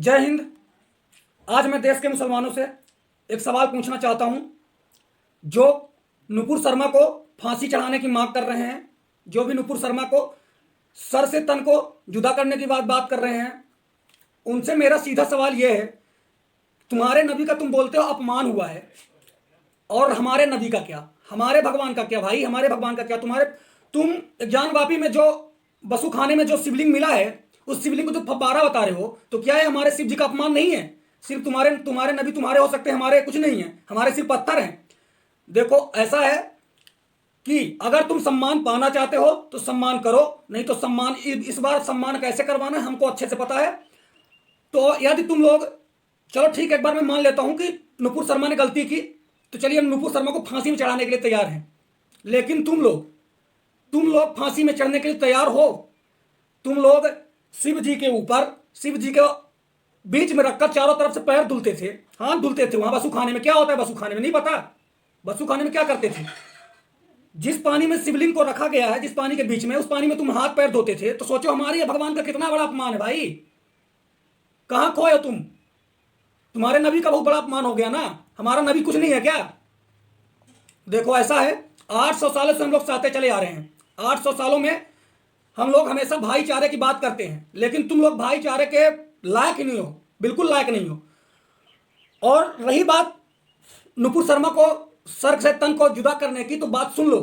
जय हिंद। आज मैं देश के मुसलमानों से एक सवाल पूछना चाहता हूं। जो नुपुर शर्मा को फांसी चढ़ाने की मांग कर रहे हैं, जो भी नुपुर शर्मा को सर से तन को जुदा करने की बात कर रहे हैं, उनसे मेरा सीधा सवाल यह है, तुम्हारे नबी का तुम बोलते हो अपमान हुआ है, और हमारे नबी का क्या, हमारे भगवान का क्या भाई, हमारे भगवान का क्या? तुम ज्ञानवापी में जो बसु खाने में जो शिवलिंग मिला है, उस शिवलिंग को तुम फब्बारा बता रहे हो, तो क्या है हमारे शिव जी का अपमान नहीं है? सिर्फ तुम्हारे तुम्हारे नबी तुम्हारे हो सकते हैं, हमारे कुछ नहीं है, हमारे सिर्फ पत्थर हैं। देखो ऐसा है कि अगर तुम सम्मान पाना चाहते हो तो सम्मान करो, नहीं तो सम्मान इस बार सम्मान कैसे करवाना है हमको अच्छे से पता है। तो यदि तुम लोग, चलो ठीक है, एक बार मैं मान लेता हूं कि नुपुर शर्मा ने गलती की, तो चलिए हम नुपुर शर्मा को फांसी में चढ़ाने के लिए तैयार हैं। लेकिन तुम लोग फांसी में चढ़ने के लिए तैयार हो? तुम लोग शिव जी के ऊपर, शिव जी के बीच में रखकर चारों तरफ से पैर धुलते थे, हाथ धुलते थे। वहां बसु खाने में क्या होता है? बसु खाने में नहीं पता? बसु खाने में क्या करते थे? जिस पानी में शिवलिंग को रखा गया है, जिस पानी के बीच में, उस पानी में तुम हाथ पैर धोते थे। तो सोचो हमारे भगवान का कितना बड़ा अपमान है भाई। कहां खोए हो तुम? तुम्हारे नबी का बहुत बड़ा अपमान हो गया ना। हमारा नबी कुछ नहीं है क्या? देखो ऐसा है, 800 सालों से हम लोग चाहते चले आ रहे हैं। 800 सालों में हम लोग हमेशा भाईचारे की बात करते हैं, लेकिन तुम लोग भाईचारे के लायक ही नहीं हो, बिल्कुल लायक नहीं हो। और रही बात नुपुर शर्मा को सर से तन को जुदा करने की, तो बात सुन लो।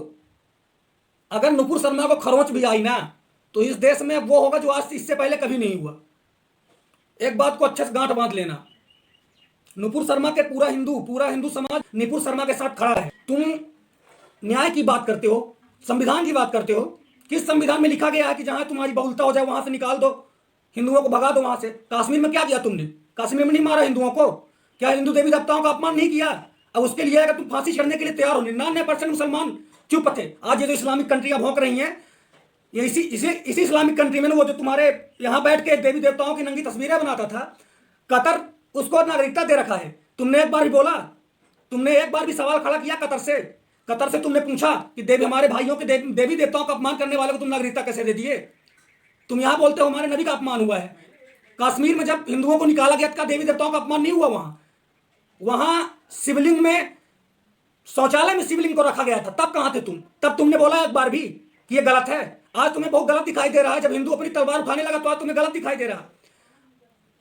अगर नुपुर शर्मा को खरोंच भी आई ना, तो इस देश में वो होगा जो आज इससे पहले कभी नहीं हुआ। एक बात को अच्छे से गांठ बांध लेना, नुपुर शर्मा के पूरा हिंदू समाज नुपुर शर्मा के साथ खड़ा है। तुम न्याय की बात करते हो, संविधान की बात करते हो। किस संविधान में लिखा गया है कि जहां तुम्हारी बहुलता हो जाए वहां से निकाल दो, हिंदुओं को भगा दो वहां से? कश्मीर में क्या किया तुमने? कश्मीर में नहीं मारा हिंदुओं को? क्या हिंदू देवी देवताओं का अपमान नहीं किया? अब उसके लिए अगर तुम फांसी चढ़ने के लिए तैयार हो, 99% मुसलमान चुप थे। आज ये जो इस्लामिक कंट्रियां भौंक रही हैं, ये इसी इस्लामिक कंट्री में ना, वो जो तुम्हारे यहाँ बैठ के देवी देवताओं की नंगी तस्वीरें बनाता था, कतर उसको नागरिकता दे रखा है। तुमने एक बार भी बोला? तुमने एक बार भी सवाल खड़ा किया कतर से तुमने पूछा कि देवी, हमारे भाइयों के देवी देवताओं का अपमान करने वाले को तुम नागरिकता कैसे दे दिए? तुम यहां बोलते हो हमारे नबी का अपमान हुआ है। कश्मीर में जब हिंदुओं को निकाला गया, का देवी देवताओं का अपमान नहीं हुआ? वहां शिवलिंग में, शौचालय में शिवलिंग को रखा गया था, तब कहां थे तुम? तब तुमने बोला एक बार भी कि ये गलत है? आज तुम्हें बहुत गलत दिखाई दे रहा है। जब हिंदू अपनी तलवार उठाने लगा तो आज तुम्हें गलत दिखाई दे रहा।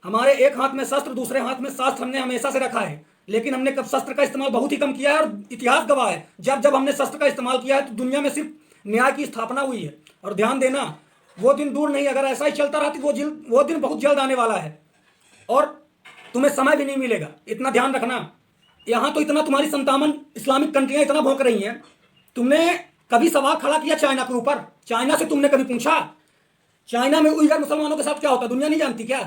हमारे एक हाथ में शस्त्र, दूसरे हाथ में शास्त्र हमने हमेशा से रखा है, लेकिन हमने कब शस्त्र का इस्तेमाल बहुत ही कम किया है। और इतिहास गवाह है, जब जब हमने शस्त्र का इस्तेमाल किया है तो दुनिया में सिर्फ न्याय की स्थापना हुई है। और ध्यान देना, वो दिन दूर नहीं, अगर ऐसा ही चलता रहा तो वो दिन बहुत जल्द आने वाला है, और तुम्हें समय भी नहीं मिलेगा। इतना ध्यान रखना। यहां तो इतना तुम्हारी संतावन इस्लामिक कंट्रियां इतना भौंक रही हैं। तुमने कभी सवाल खड़ा किया चाइना के ऊपर? चाइना से तुमने कभी पूछा चाइना में उइगर मुसलमानों के साथ क्या होता? दुनिया नहीं जानती क्या?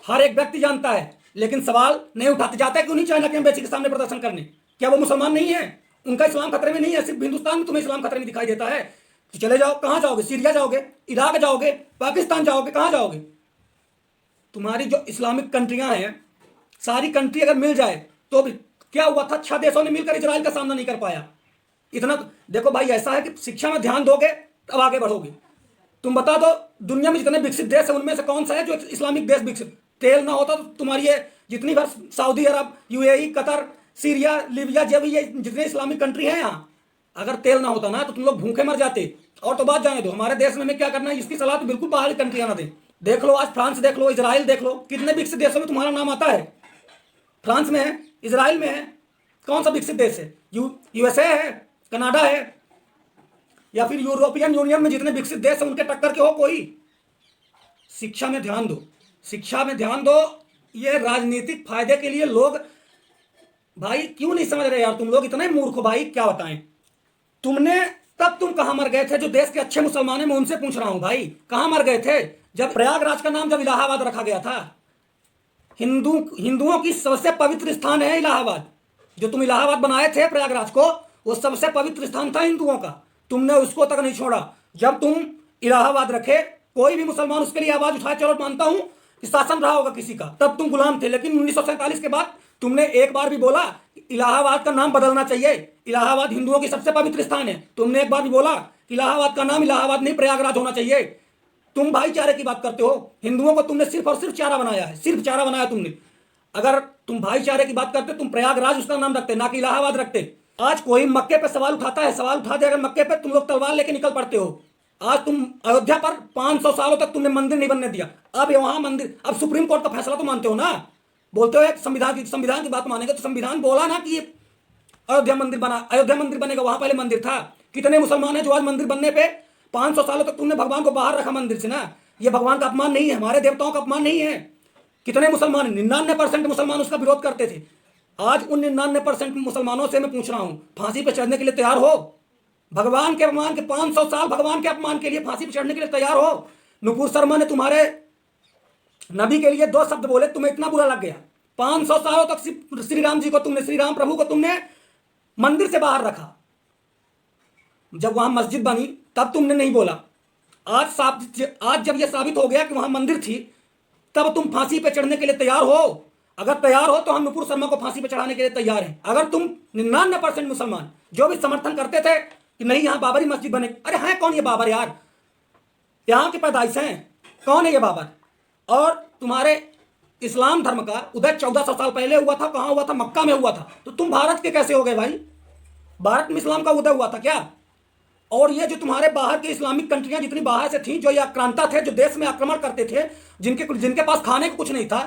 हर एक व्यक्ति जानता है, लेकिन सवाल नहीं उठाते। जाते क्यों नहीं चाइना के एम्बेसी के सामने प्रदर्शन करने? क्या वो मुसलमान नहीं है? उनका इस्लाम खतरे में नहीं है? सिर्फ हिंदुस्तान में तुम्हें इस्लाम खतरे में दिखाई देता है। तो चले जाओ, कहां जाओगे? सीरिया जाओगे, इराक जाओगे, पाकिस्तान जाओगे, कहां जाओगे? तुम्हारी जो इस्लामिक कंट्रियां हैं, सारी कंट्री अगर मिल जाए तो भी क्या हुआ था? 6 देशों ने मिलकर इजराइल का सामना नहीं कर पाया। इतना देखो भाई, ऐसा है कि शिक्षा में ध्यान दोगे तब आगे बढ़ोगे। तुम बता दो, दुनिया में जितने विकसित देश है उनमें से कौन सा है जो इस्लामिक देश विकसित? तेल ना होता तो तुम्हारी ये जितनी बार सऊदी अरब, यूएई, कतर, सीरिया, लीबिया, जब ये जितने इस्लामिक कंट्री हैं यहाँ, अगर तेल ना होता ना तो तुम लोग भूखे मर जाते। और तो बात जाने दो, हमारे देश में हमें क्या करना है, इसकी सलाह तो बिल्कुल बाहर की कंट्रियां ना दे। देख लो आज फ्रांस देख लो, इजराइल देख लो, कितने विकसित देशों में तुम्हारा नाम आता है। फ्रांस में है, इजराइल में है, कौन सा विकसित देश है? यूएसए है, कनाडा है, या फिर यूरोपियन यूनियन में जितने विकसित देश हैं उनके टक्कर के हो कोई? शिक्षा में ध्यान दो, शिक्षा में ध्यान दो। ये राजनीतिक फायदे के लिए लोग, भाई क्यों नहीं समझ रहे यार? तुम लोग इतने मूर्ख हो भाई, क्या बताएं। तुम कहां मर गए थे? जो देश के अच्छे मुसलमान हैं मैं उनसे पूछ रहा हूं भाई, कहां मर गए थे जब प्रयागराज का नाम जब इलाहाबाद रखा गया था? हिंदुओं की सबसे पवित्र स्थान है इलाहाबाद। जो तुम इलाहाबाद बनाए थे प्रयागराज को, वो सबसे पवित्र स्थान था हिंदुओं का। तुमने उसको तक नहीं छोड़ा। जब तुम इलाहाबाद रखे, कोई भी मुसलमान उसके लिए आवाज उठाए, चलो मानता हूं कि शासन रहा होगा किसी का, तब तुम गुलाम थे। लेकिन 1947 के बाद तुमने एक बार भी बोला इलाहाबाद का नाम बदलना चाहिए, इलाहाबाद हिंदुओं की सबसे पवित्र स्थान है? तुमने एक बार भी बोला इलाहाबाद का नाम इलाहाबाद नहीं प्रयागराज होना चाहिए? तुम भाईचारे की बात करते हो। हिंदुओं को तुमने सिर्फ और सिर्फ चारा बनाया है, सिर्फ चारा बनाया तुमने। अगर तुम भाईचारे की बात करते तुम प्रयागराज उसका नाम रखते, ना कि इलाहाबाद रखते। आज कोई मक्के पे सवाल उठाता है, सवाल उठा दे अगर मक्के पे, तुम लोग तलवार लेके निकल पड़ते हो। आज तुम अयोध्या पर 500 सालों तक तुमने मंदिर नहीं बनने दिया, अब वहां मंदिर, अब सुप्रीम कोर्ट का फैसला तो मानते हो ना। बोलते हो एक संविधान की बात मानेंगे, तो संविधान बोला ना कि अयोध्या मंदिर बना, अयोध्या मंदिर बनेगा, वहां पहले मंदिर था। कितने मुसलमान हैं जो आज मंदिर बनने पे 500 सालों तक तुमने भगवान को बाहर रखा मंदिर से ना। ये भगवान का अपमान नहीं है, हमारे देवताओं का अपमान नहीं है। कितने मुसलमान, 99% मुसलमान उसका विरोध करते थे। आज उन 99% मुसलमानों से मैं पूछ रहा हूं, फांसी पे चढ़ने के लिए तैयार हो? भगवान के अपमान के 500 साल भगवान के अपमान के लिए फांसी पे चढ़ने के लिए तैयार हो? नुपुर शर्मा ने तुम्हारे नबी के लिए 2 शब्द बोले, तुम्हें इतना बुरा लग गया। 500 सालों तक श्री राम जी को तुमने, श्री राम प्रभु को तुमने मंदिर से बाहर रखा। जब वहां मस्जिद बनी तब तुमने नहीं बोला। आज जब यह साबित हो गया कि वहां मंदिर थी, तब तुम फांसी पे चढ़ने के लिए तैयार हो। अगर तैयार हो तो हम नुपुर शर्मा को फांसी पे चढ़ाने के लिए तैयार हैं। अगर तुम 99% मुसलमान जो भी समर्थन करते थे कि नहीं यहां बाबरी मस्जिद बने, अरे हैं कौन ये बाबर यार? यहां की पैदाइश हैं, कौन है ये बाबर? और तुम्हारे इस्लाम धर्म का उदय 1400 साल पहले हुआ था, कहां हुआ था? मक्का में हुआ था। तो तुम भारत के कैसे हो गए भाई? भारत में इस्लाम का उदय हुआ था क्या? और ये जो तुम्हारे बाहर की इस्लामिक कंट्रियां जितनी बाहर से थी, जो ये आक्रांता थे, जो देश में आक्रमण करते थे, जिनके पास खाने को कुछ नहीं था,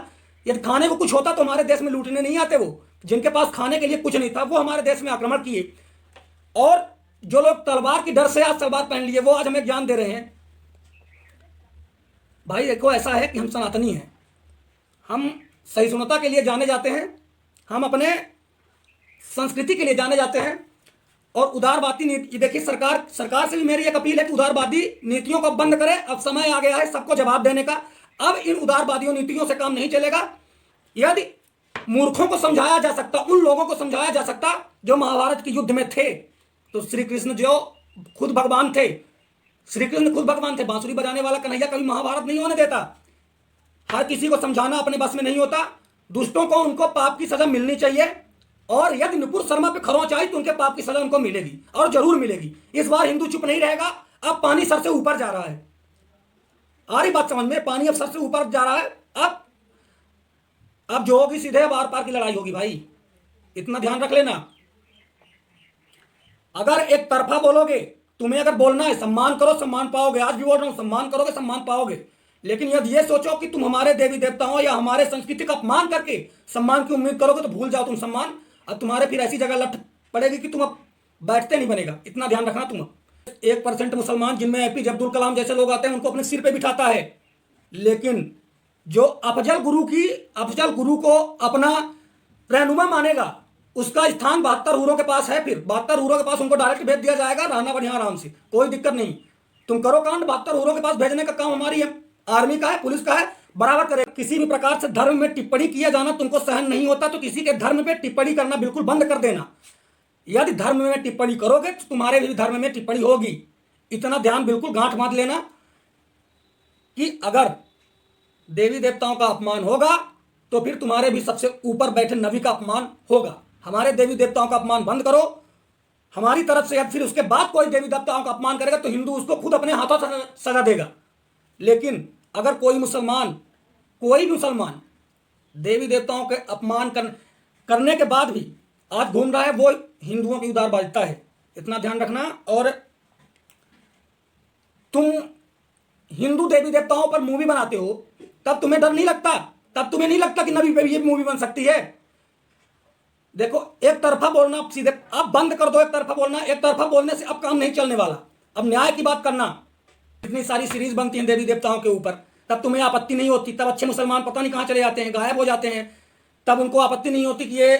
यदि खाने को कुछ होता तो हमारे देश में लूटने नहीं आते। वो जिनके पास खाने के लिए कुछ नहीं था वो हमारे देश में आक्रमण किए। और जो लोग तलवार की डर से आज तलवार पहन लिए, वो आज हमें ज्ञान दे रहे हैं। भाई देखो, ऐसा है कि हम सनातनी हैं, हम सहिष्णुता के लिए जाने जाते हैं, हम अपने संस्कृति के लिए जाने जाते हैं। और उदारवादी नीति, देखिए सरकार से भी मेरी एक अपील है कि उदारवादी नीतियों को बंद करें। अब समय आ गया है सबको जवाब देने का। अब इन उदारवादियों नीतियों से काम नहीं चलेगा। यदि मूर्खों को समझाया जा सकता, उन लोगों को समझाया जा सकता जो महाभारत के युद्ध में थे, तो श्री कृष्ण जो खुद भगवान थे, श्री कृष्ण खुद भगवान थे। बांसुरी बजाने वाला कन्हैया कभी महाभारत नहीं होने देता। हर किसी को समझाना अपने बस में नहीं होता। दुष्टों को उनको पाप की सजा मिलनी चाहिए। और यदि नुपुर शर्मा पे खरोंच आई तो उनके पाप की सजा उनको मिलेगी, और जरूर मिलेगी। इस बार हिंदू चुप नहीं रहेगा। अब पानी सर से ऊपर जा रहा है, आ रही बात समझ में? पानी अब सर से ऊपर जा रहा है। अब जो होगी सीधे अब आर पार की लड़ाई होगी भाई, इतना ध्यान रख लेना। अगर एक तरफा बोलोगे, तुम्हें अगर बोलना है सम्मान करो, सम्मान पाओगे। आज भी बोल रहा हूं, सम्मान करोगे, सम्मान पाओगे। लेकिन यदि ये सोचो कि तुम हमारे देवी देवताओं या हमारे संस्कृति का अपमान करके सम्मान की उम्मीद करोगे, तो भूल जाओ तुम सम्मान। अब तुम्हारे फिर ऐसी जगह लट पड़ेगी कि तुम अब बैठते नहीं बनेगा। इतना ध्यान रखना तुम। 1% मुसलमान, जिनमें एपीजे अब्दुल कलाम जैसे लोग आते हैं, उनको अपने सिर पे बिठाता है। लेकिन जो अफजल गुरु को अपना रहनुमा मानेगा, उसका स्थान 72 हूरों के पास है। फिर 72 हूरों के पास उनको डायरेक्ट भेज दिया जाएगा, रहना बढ़िया आराम से, कोई दिक्कत नहीं। तुम करो कांड, 72 हूरों के पास भेजने का काम हमारी है, आर्मी का है, पुलिस का है, बराबर करे। किसी भी प्रकार से धर्म में टिप्पणी किया जाना तुमको सहन नहीं होता, तो किसी के धर्म में टिप्पणी करना बिल्कुल बंद कर देना। यदि धर्म में टिप्पणी करोगे तो तुम्हारे भी धर्म में टिप्पणी होगी। इतना ध्यान बिल्कुल गांठ बांध लेना कि अगर देवी देवताओं का अपमान होगा तो फिर तुम्हारे भी सबसे ऊपर बैठे नबी का अपमान होगा। हमारे देवी देवताओं का अपमान बंद करो हमारी तरफ से। फिर उसके बाद कोई देवी देवताओं का अपमान करेगा तो हिंदू उसको खुद अपने हाथों से सजा देगा। लेकिन अगर कोई मुसलमान देवी देवताओं के अपमान करने के बाद भी आज घूम रहा है, वो हिंदुओं की उदारवादिता है। इतना ध्यान रखना। और तुम हिंदू देवी देवताओं पर मूवी बनाते हो, तब तुम्हें डर नहीं लगता? तब तुम्हें नहीं लगता कि नबी पे भी ये मूवी बन सकती है? देखो, एक तरफा बोलना सीधे अब बंद कर दो। एक तरफा बोलना, एक तरफा बोलने से अब काम नहीं चलने वाला। अब न्याय की बात करना। इतनी सारी सीरीज बनती हैं देवी देवताओं के ऊपर, तब तुम्हें आपत्ति नहीं होती। तब अच्छे मुसलमान पता नहीं कहाँ चले जाते हैं, गायब हो जाते हैं। तब उनको आपत्ति नहीं होती कि ये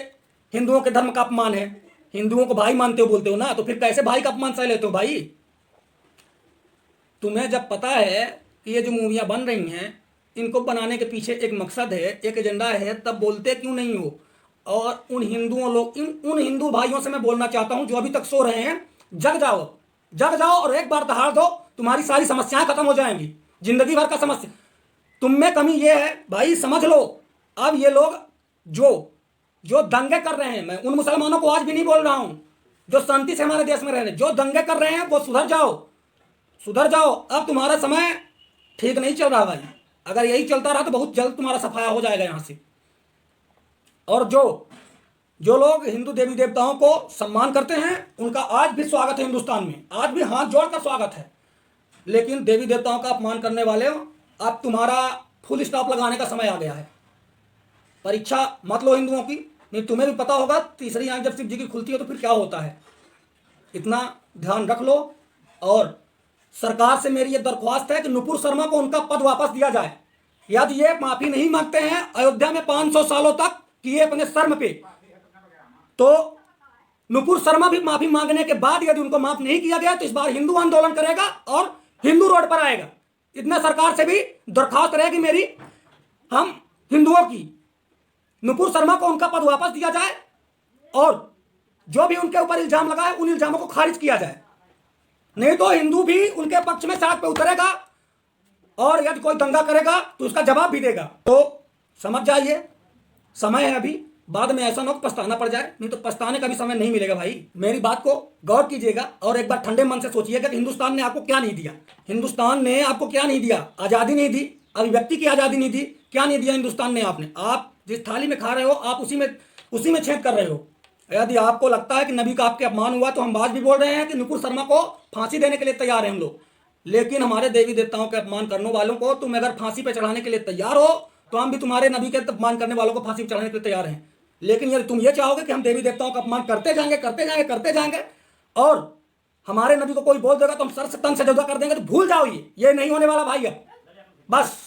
हिंदुओं के धर्म का अपमान है। हिंदुओं को भाई मानते हो, बोलते हो ना, तो फिर कैसे भाई का अपमान सह लेते हो भाई? तुम्हें जब पता है कि ये जो मूवियाँ बन रही हैं, इनको बनाने के पीछे एक मकसद है, एक एजेंडा है, तब बोलते क्यों नहीं हो? और उन हिंदू भाइयों से मैं बोलना चाहता हूं जो अभी तक सो रहे हैं, जग जाओ और एक बार दहाड़ दो, तुम्हारी सारी समस्याएं खत्म हो जाएंगी। जिंदगी भर का समस्या तुम में कमी ये है भाई, समझ लो। अब ये लोग जो दंगे कर रहे हैं, मैं उन मुसलमानों को आज भी नहीं बोल रहा हूं जो शांति से हमारे देश में रह रहे हैं, जो दंगे कर रहे हैं वो सुधर जाओ। अब तुम्हारा समय ठीक नहीं चल रहा भाई। अगर यही चलता रहा तो बहुत जल्द तुम्हारा सफाया हो जाएगा यहाँ से। और जो जो लोग हिंदू देवी देवताओं को सम्मान करते हैं उनका आज भी स्वागत है हिंदुस्तान में, आज भी हाथ जोड़कर स्वागत है। लेकिन देवी देवताओं का अपमान करने वाले हो, अब तुम्हारा फुल स्टॉप लगाने का समय आ गया है। परीक्षा मत लो हिंदुओं की, नहीं तुम्हें भी पता होगा तीसरी आंख जब शिव जी की खुलती है तो फिर क्या होता है। इतना ध्यान रख लो। और सरकार से मेरी ये दरख्वास्त है कि नुपुर शर्मा को उनका पद वापस दिया जाए। यदि ये माफी नहीं मांगते हैं अयोध्या में 500 सालों तक किए अपने शर्म पे, तो नुपुर शर्मा भी माफी मांगने के बाद यदि उनको माफ नहीं किया गया तो इस बार हिंदू आंदोलन करेगा और हिंदू रोड पर आएगा। इतना सरकार से भी दरखास्त रहेगी मेरी, हम हिंदुओं की, नुपुर शर्मा को उनका पद वापस दिया जाए और जो भी उनके ऊपर इल्जाम लगा है उन इल्जामों को खारिज किया जाए। नहीं तो हिंदू भी उनके पक्ष में सड़क पे उतरेगा और यदि कोई दंगा करेगा तो उसका जवाब भी देगा। तो समझ जाइए, समय है अभी, बाद में ऐसा ना हो पछताना पड़ जाए, नहीं तो पछताने का भी समय नहीं मिलेगा भाई। मेरी बात को गौर कीजिएगा और एक बार ठंडे मन से सोचिएगा कि हिंदुस्तान ने आपको क्या नहीं दिया। हिंदुस्तान ने आपको क्या नहीं दिया? आज़ादी नहीं दी, अभिव्यक्ति की आज़ादी नहीं दी, क्या नहीं दिया हिंदुस्तान ने आपने? आप जिस थाली में खा रहे हो आप उसी में छेद कर रहे हो। यदि आपको लगता है कि नबी का आपके अपमान हुआ तो हम आज भी बोल रहे हैं कि नुपुर शर्मा को फांसी देने के लिए तैयार हैं हम लोग। लेकिन हमारे देवी देवताओं के अपमान करने वालों को तुम अगर फांसी पे चढ़ाने के लिए तैयार हो तो हम भी तुम्हारे नबी के अपमान करने वालों को फांसी पे चढ़ाने के लिए तैयार हैं। लेकिन यदि तुम ये चाहोगे कि हम देवी देवताओं का अपमान करते जाएंगे और हमारे नबी को कोई बोल देगा तो हम सर से तन से जुदा कर देंगे, तो भूल जाओ, ये नहीं होने वाला भाई। अब बस।